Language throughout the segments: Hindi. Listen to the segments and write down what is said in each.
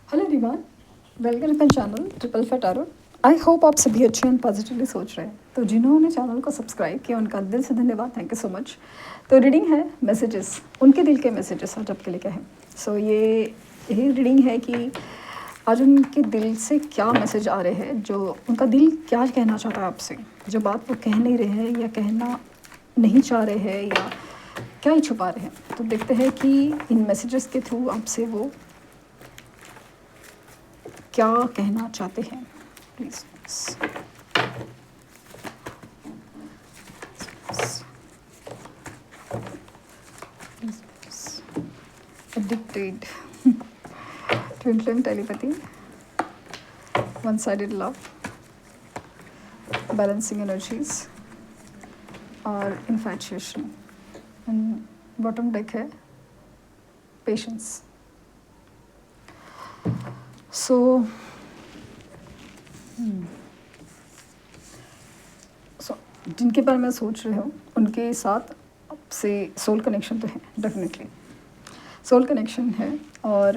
Hello everyone, welcome to channel triple fat arrow. I hope आप सभी अच्छे एंड पॉजिटिवली सोच रहे हैं। तो जिन्होंने चैनल को सब्सक्राइब किया उनका दिल से धन्यवाद, थैंक यू सो मच। तो रीडिंग है मैसेजेस, उनके दिल के मैसेजेस आज आपके लिए क्या है। सो यही रीडिंग है कि आज उनके दिल से क्या मैसेज आ रहे हैं, जो उनका दिल क्या कहना चाहता है आपसे, जो बात वो कह नहीं रहे हैं या कहना नहीं चाह रहे हैं या क्या ही छुपा रहे हैं। तो देखते हैं कि इन मैसेजेस के थ्रू आपसे वो क्या कहना चाहते हैं। Please addicted twin flame telepathy, one-sided love, balancing energies और infatuation। बॉटम डेक है पेशेंस। सो जिनके बारे में सोच रहे हो उनके साथ आपसे सोल कनेक्शन तो है, डेफिनेटली सोल कनेक्शन है और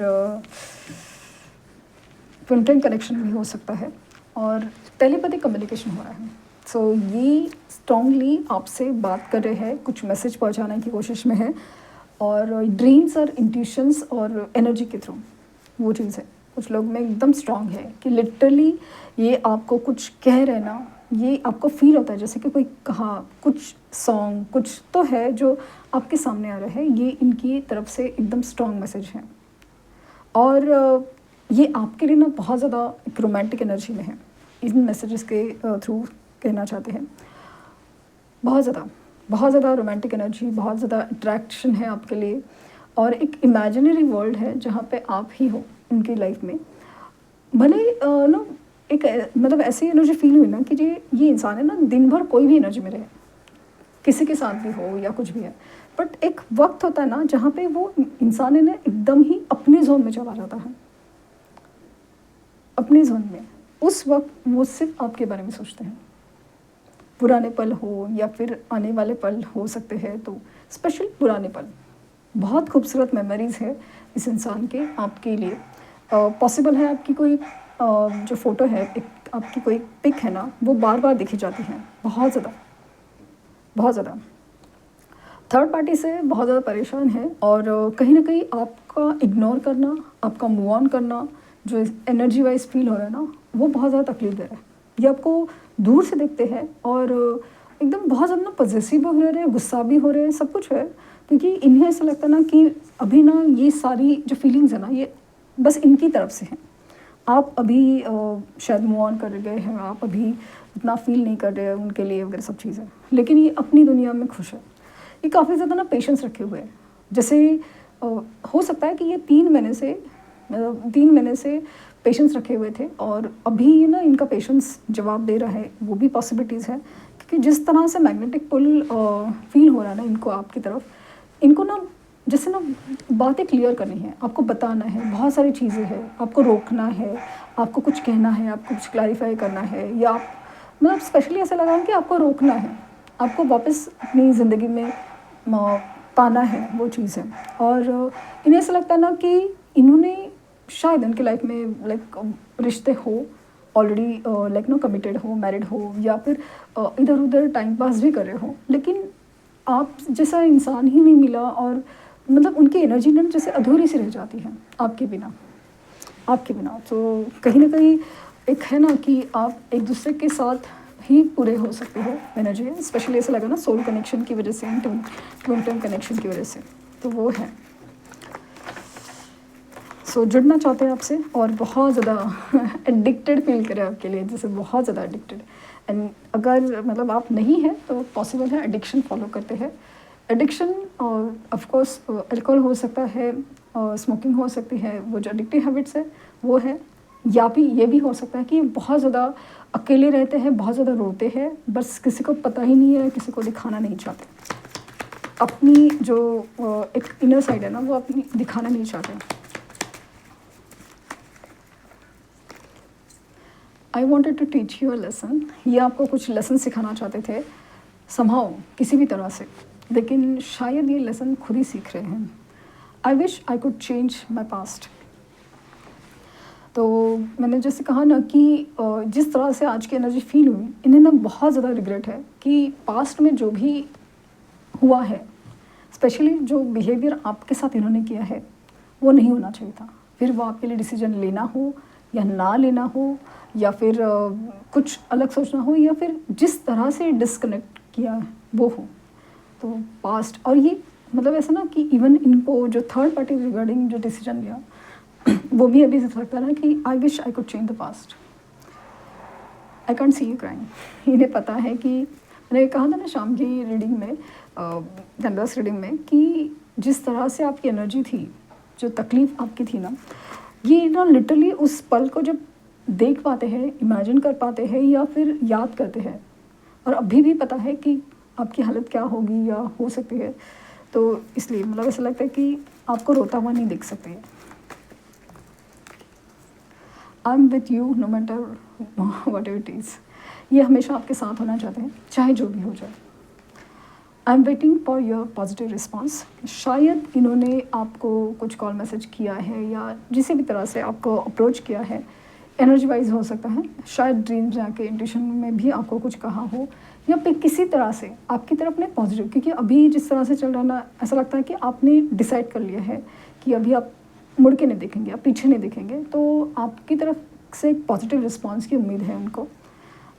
ट्विन फ्लेम कनेक्शन भी हो सकता है और टेलीपैथिक कम्युनिकेशन हो रहा है। सो ये स्ट्रांगली आपसे बात कर रहे हैं, कुछ मैसेज पहुंचाने की कोशिश में है और ड्रीम्स और इंट्यूशंस और एनर्जी के थ्रू वो चीज़ है। कुछ लोग में एकदम स्ट्रांग है कि लिटरली ये आपको कुछ कह रहे ना, ये आपको फील होता है जैसे कि कोई कहा, कुछ सॉन्ग कुछ तो है जो आपके सामने आ रहा है। ये इनकी तरफ से एकदम स्ट्रांग मैसेज है और ये आपके लिए ना बहुत ज़्यादा एक रोमांटिक एनर्जी में है। इन मैसेजेस के थ्रू कहना चाहते हैं बहुत ज़्यादा रोमांटिक एनर्जी, बहुत ज़्यादा अट्रैक्शन है आपके लिए और एक इमेजिनरी वर्ल्ड है जहाँ पे आप ही हो उनकी लाइफ में। भले ना एक मतलब ऐसी एनर्जी फील हुई ना कि ये इंसान है ना, दिन भर कोई भी एनर्जी में रहे, किसी के साथ भी हो या कुछ भी है, बट एक वक्त होता है ना जहाँ पे वो इंसान है ना एकदम ही अपने जोन में चला जाता है, अपने जोन में। उस वक्त वो सिर्फ आपके बारे में सोचते हैं। पुराने पल हो या फिर आने वाले पल हो सकते हैं, तो स्पेशल पुराने पल, बहुत खूबसूरत मेमोरीज है इस इंसान के आपके लिए। पॉसिबल है आपकी कोई जो फ़ोटो है, एक आपकी कोई पिक है ना, वो बार बार देखी जाती है, बहुत ज़्यादा थर्ड पार्टी से बहुत ज़्यादा परेशान है और कहीं ना कहीं आपका इग्नोर करना, आपका मूव ऑन करना, जो एनर्जी वाइज फील हो रहा है ना, वो बहुत ज़्यादा तकलीफ दे रहा है। ये आपको दूर से देखते हैं और एकदम बहुत ज़्यादा ना पॉजेसिव भी हो रहे हैं, गुस्सा भी हो रहे हैं, सब कुछ है, क्योंकि इन्हें ऐसा लगता है ना कि अभी ना ये सारी जो फीलिंग्स है ना, ये बस इनकी तरफ से हैं। आप अभी शायद मूव ऑन कर गए हैं, आप अभी इतना फील नहीं कर रहे हैं उनके लिए वगैरह सब चीज़ें, लेकिन ये अपनी दुनिया में खुश है। ये काफ़ी ज़्यादा ना पेशेंस रखे हुए हैं। जैसे हो सकता है कि ये 3 महीने से पेशेंस रखे हुए थे और अभी ना इनका पेशेंस जवाब दे रहा है, वो भी पॉसिबिलिटीज़ है। क्योंकि जिस तरह से मैग्नेटिक पुल फील हो रहा है ना इनको आपकी तरफ, इनको ना जैसे ना बातें क्लियर करनी है, आपको बताना है, बहुत सारी चीज़ें हैं, आपको रोकना है, आपको कुछ कहना है, आपको कुछ क्लैरिफाई करना है, या आप मतलब स्पेशली ऐसा लगा कि आपको रोकना है, आपको वापस अपनी ज़िंदगी में पाना है, वो चीज़ है। और इन्हें ऐसा लगता है ना कि इन्होंने शायद उनकी लाइफ में लाइक रिश्ते हो ऑलरेडी, लाइक नो कमिटेड हो, मैरिड हो, या फिर इधर उधर टाइम पास भी कर रहे हो, लेकिन आप जैसा इंसान ही नहीं मिला और मतलब उनकी एनर्जी ना जैसे अधूरी सी रह जाती है आपके बिना। तो कहीं ना कहीं एक है ना कि आप एक दूसरे के साथ ही पूरे हो सकते हो एनर्जी, स्पेशली ऐसा लगा ना सोल कनेक्शन की वजह से, ट्विन फ्लेम कनेक्शन की वजह से, तो वो है। सो जुड़ना चाहते हैं आपसे और बहुत ज़्यादा एडिक्टेड फील करें आपके लिए, जैसे बहुत ज़्यादा एडिक्टेड। एंड अगर मतलब आप नहीं हैं तो पॉसिबल है एडिक्शन फॉलो करते हैं। एडिक्शन ऑफ कोर्स अल्कोहल हो सकता है, स्मोकिंग हो सकती है, वो जो एडिक्टिव हैबिट्स है वो है, या भी ये भी हो सकता है कि बहुत ज़्यादा अकेले रहते हैं, बहुत ज़्यादा रोते हैं, बस किसी को पता ही नहीं है, किसी को दिखाना नहीं चाहते, अपनी जो एक इनर साइड है ना वो अपनी दिखाना नहीं चाहते। I wanted to teach you a lesson, ये आपको कुछ लेसन सिखाना चाहते थे समहाउ, किसी भी तरह से, लेकिन शायद ये लेसन खुद ही सीख रहे हैं। I wish I could change my past. तो मैंने जैसे कहा ना कि जिस तरह से आज की एनर्जी फील हुई, इन्हें ना बहुत ज़्यादा रिग्रेट है कि पास्ट में जो भी हुआ है, स्पेशली जो बिहेवियर आपके साथ इन्होंने किया है, वो नहीं होना चाहिए था। फिर वो आपके लिए डिसीजन लेना हो या ना लेना हो, या फिर कुछ अलग सोचना हो, या फिर जिस तरह से डिस्कनेक्ट किया है वो हो। तो पास्ट, और ये मतलब ऐसा ना कि इवन इनको जो थर्ड पार्टी रिगार्डिंग जो डिसीजन लिया वो भी अभी से लगता है ना कि आई wish I could change the past. I can't see you crying. इन्हें पता है कि मैंने कहा था ना शाम की रीडिंग में, कैनवस रीडिंग में, कि जिस तरह से आपकी एनर्जी थी, जो तकलीफ़ आपकी थी ना, ये ना लिटरली उस पल को जब देख पाते हैं, इमेजिन कर पाते हैं या फिर याद करते हैं, और अभी भी पता है कि आपकी हालत क्या होगी या हो सकती है, तो इसलिए मतलब ऐसा लगता है कि आपको रोता हुआ नहीं देख सकते। I am with you know matter what ever it is. ये हमेशा आपके साथ होना चाहते हैं, चाहे जो भी हो जाए। I am waiting for your positive response. शायद इन्होंने आपको कुछ कॉल मैसेज किया है या जिसी भी तरह से आपको अप्रोच किया है, एनर्जी वाइज हो सकता है, शायद ड्रीम्स में आके इंट्यूशन में भी आपको कुछ कहा हो, या फिर किसी तरह से आपकी तरफ ने पॉजिटिव, क्योंकि अभी जिस तरह से चल रहा है ना, ऐसा लगता है कि आपने डिसाइड कर लिया है कि अभी आप मुड़ के नहीं देखेंगे, आप पीछे नहीं देखेंगे, तो आपकी तरफ से एक पॉजिटिव रिस्पॉन्स की उम्मीद है उनको।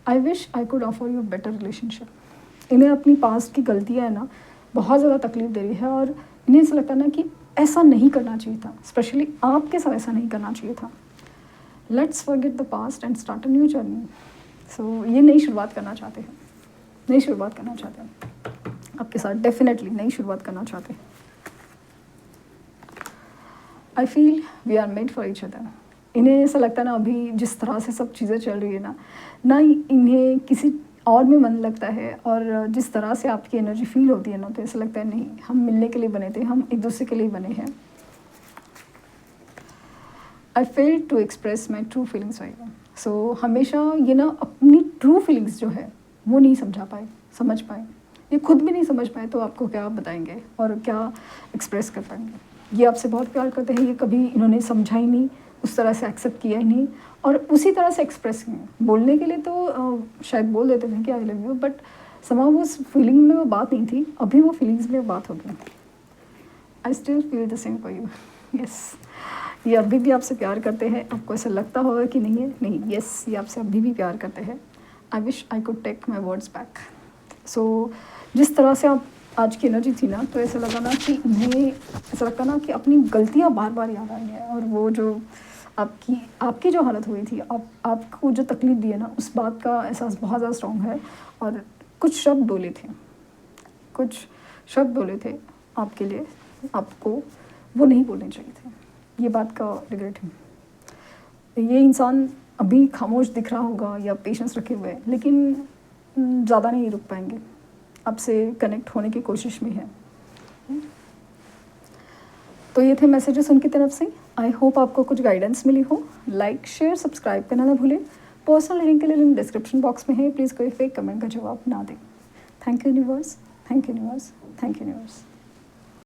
आई wish I could offer you better relationship. इन्हें अपनी पास्ट की गलतियाँ है ना बहुत ज़्यादा तकलीफ दे रही है, और इन्हें ऐसा लगता है ना कि ऐसा नहीं करना चाहिए था, स्पेशली आपके साथ ऐसा नहीं करना चाहिए था। Let's forget the past and start a new journey. So ये नई शुरुआत करना चाहते हैं, नई शुरुआत करना चाहते हैं आपके साथ, डेफिनेटली नई शुरुआत करना चाहते हैं। I feel we are made for each other. इन्हें ऐसा लगता है ना अभी जिस तरह से सब चीज़ें चल रही है ना इन्हें किसी और में मन लगता है, और जिस तरह से आपकी एनर्जी फील होती है ना, तो ऐसा लगता है नहीं, हम मिलने के लिए बने थे, हम एक दूसरे के लिए बने हैं। I fail to express my true feelings for you. So हमेशा ये ना अपनी ट्रू फीलिंग्स जो है वो नहीं समझ पाए, ये खुद भी नहीं समझ पाए, तो आपको क्या बताएंगे और क्या एक्सप्रेस कर पाएंगे। ये आपसे बहुत प्यार करते हैं, ये कभी इन्होंने समझा ही नहीं, उस तरह से एक्सेप्ट किया ही नहीं, और उसी तरह से एक्सप्रेस किए। बोलने के लिए तो शायद बोल देते थे कि आई लव यू, बट समाउ उस फीलिंग में वो बात नहीं थी, अभी वो फीलिंग्स में बात हो गई। I still feel the same for you. Yes, ये अभी भी आपसे प्यार करते हैं। आपको ऐसा लगता होगा कि नहीं है, नहीं, यस, ये आपसे अभी भी प्यार करते हैं। I wish I could take my words back. So जिस तरह से आप आज की एनर्जी थी ना, तो ऐसा लगा ना कि इन्हें ऐसा लगता ना कि अपनी गलतियाँ बार बार याद आ रही हैं, और वो जो आपकी जो हालत हुई थी, आपको जो तकलीफ दी है ना, उस बात का एहसास बहुत ज़्यादा स्ट्रॉन्ग है। और कुछ शब्द बोले थे आपके लिए, आपको वो नहीं बोलने चाहिए थे। ये बात का रिग्रेट है। ये इंसान अभी खामोश दिख रहा होगा या पेशेंस रखे हुए, लेकिन ज़्यादा नहीं रुक पाएंगे, आपसे कनेक्ट होने की कोशिश में है। तो ये थे मैसेजेस उनकी तरफ से। आई होप आपको कुछ गाइडेंस मिली हो। लाइक, शेयर, सब्सक्राइब करना ना भूलें। पर्सनल रीडिंग के लिए लिंक डिस्क्रिप्शन बॉक्स में है, प्लीज़ कोई फेक कमेंट का जवाब ना दें। Thank you universe, thank you universe, thank you universe.